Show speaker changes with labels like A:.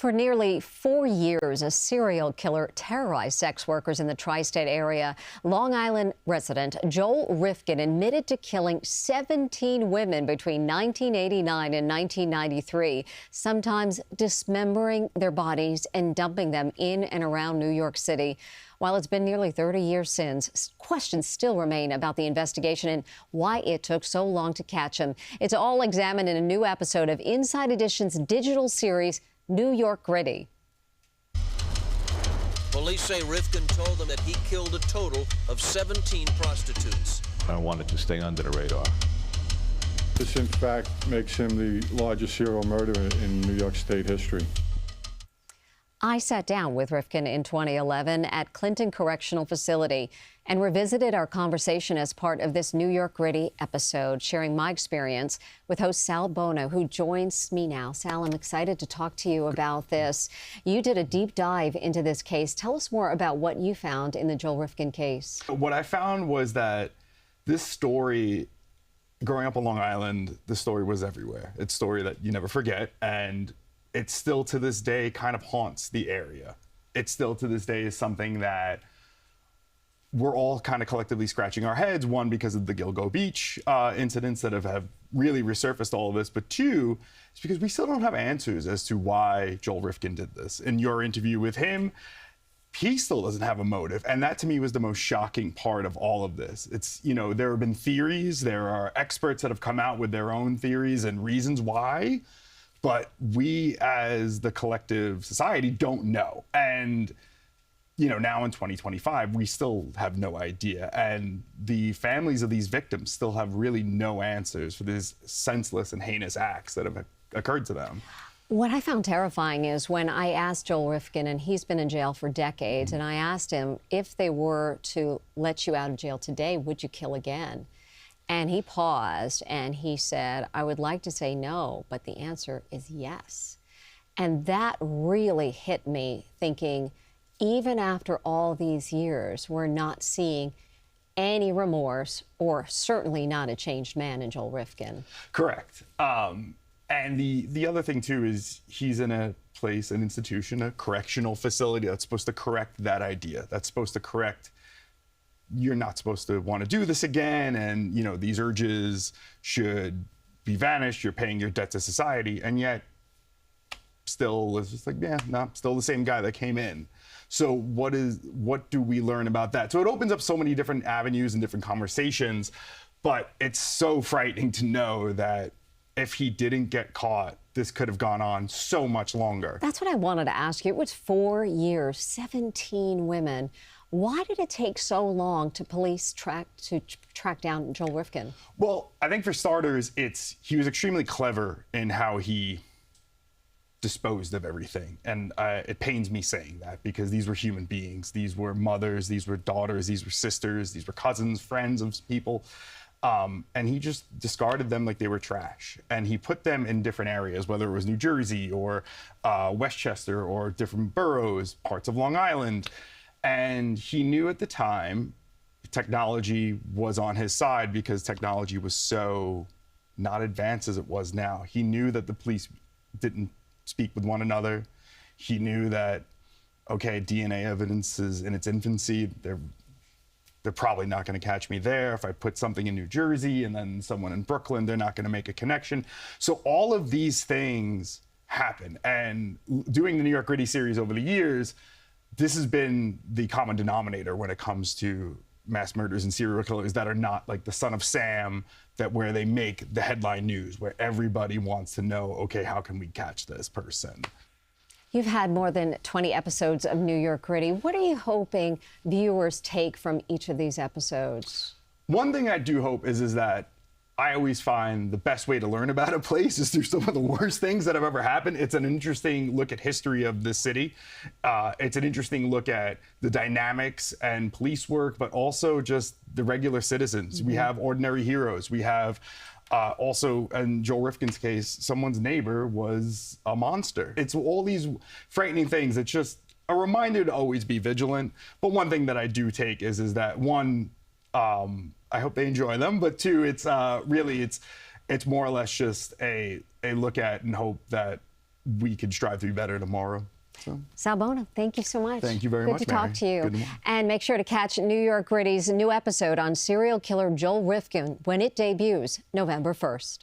A: For nearly 4 years, a serial killer terrorized sex workers in the tri-state area. Long Island resident Joel Rifkin admitted to killing 17 women between 1989 and 1993, sometimes dismembering their bodies and dumping them in and around New York City. While it's been nearly 30 years since, questions still remain about the investigation and why it took so long to catch him. It's all examined in a new episode of Inside Edition's digital series, New York Gritty.
B: Police say Rifkin told them that he killed a total of 17 prostitutes.
C: I wanted to stay under the radar.
D: This, in fact, makes him the largest serial murderer in New York State history.
A: I sat down with Rifkin in 2011 at Clinton Correctional Facility and revisited our conversation as part of this New York Gritty episode, sharing my experience with host Sal Bono, who joins me now. Sal, I'm excited to talk to you about this. You did a deep dive into this case. Tell us more about what you found in the Joel Rifkin case.
E: What I found was that this story, growing up on Long Island, the story was everywhere. It's a story that you never forget, and it still to this day kind of haunts the area. It still to this day is something that we're all kind of collectively scratching our heads. One, because of the Gilgo Beach incidents that have really resurfaced all of this, but two, it's because we still don't have answers as to why Joel Rifkin did this. In your interview with him, he still doesn't have a motive. And that to me was the most shocking part of all of this. It's, you know, there have been theories, there are experts that have come out with their own theories and reasons why, but we as the collective society don't know. And, you know, now in 2025, we still have no idea. And the families of these victims still have really no answers for these senseless and heinous acts that have occurred to them.
A: What I found terrifying is when I asked Joel Rifkin, and he's been in jail for decades, and I asked him, if they were to let you out of jail today, would you kill again? And he paused and he said, I would like to say no, but the answer is yes. And that really hit me, thinking, even after all these years, we're not seeing any remorse, or certainly not a changed man in Joel Rifkin.
E: Correct. And the other thing, too, is he's in a place, an institution, a correctional facility that's supposed to correct that idea. That's supposed to correct, you're not supposed to want to do this again, and, you know, these urges should be vanished, you're paying your debt to society, and yet still it's just like, yeah, no, still the same guy that came in. So what do we learn about that? So it opens up so many different avenues and different conversations, but it's so frightening to know that if he didn't get caught, this could have gone on so much longer.
A: That's what I wanted to ask you. It was 4 years, 17 women. Why did it take so long to police track down Joel Rifkin?
E: Well, I think for starters, he was extremely clever in how he disposed of everything. And it pains me saying that, because these were human beings. These were mothers, these were daughters, these were sisters, these were cousins, friends of people. And he just discarded them like they were trash. And he put them in different areas, whether it was New Jersey or Westchester or different boroughs, parts of Long Island. And he knew at the time technology was on his side, because technology was so not advanced as it was now. He knew that the police didn't speak with one another. He knew that, okay, DNA evidence is in its infancy. They're probably not going to catch me there. If I put something in New Jersey and then someone in Brooklyn, they're not going to make a connection. So all of these things happen. And doing the New York Gritty series over the years, this has been the common denominator when it comes to mass murders and serial killers that are not like the Son of Sam, where they make the headline news, where everybody wants to know, okay, how can we catch this person?
A: You've had more than 20 episodes of New York Gritty. What are you hoping viewers take from each of these episodes?
E: One thing I do hope is that I always find the best way to learn about a place is through some of the worst things that have ever happened. It's an interesting look at history of the city. It's an interesting look at the dynamics and police work, but also just the regular citizens. Mm-hmm. We have ordinary heroes. We have also, in Joel Rifkin's case, someone's neighbor was a monster. It's all these frightening things. It's just a reminder to always be vigilant. But one thing that I do take is that, one, I hope they enjoy them, but two, it's really, it's more or less just a look at and hope that we could strive to be better tomorrow. So.
A: Sal Bona, thank you so much.
E: Thank you very
A: Good
E: much,
A: to talk
E: Mary.
A: to you.
E: Good one.
A: And make sure to catch New York Gritty's new episode on serial killer Joel Rifkin when it debuts November 1st.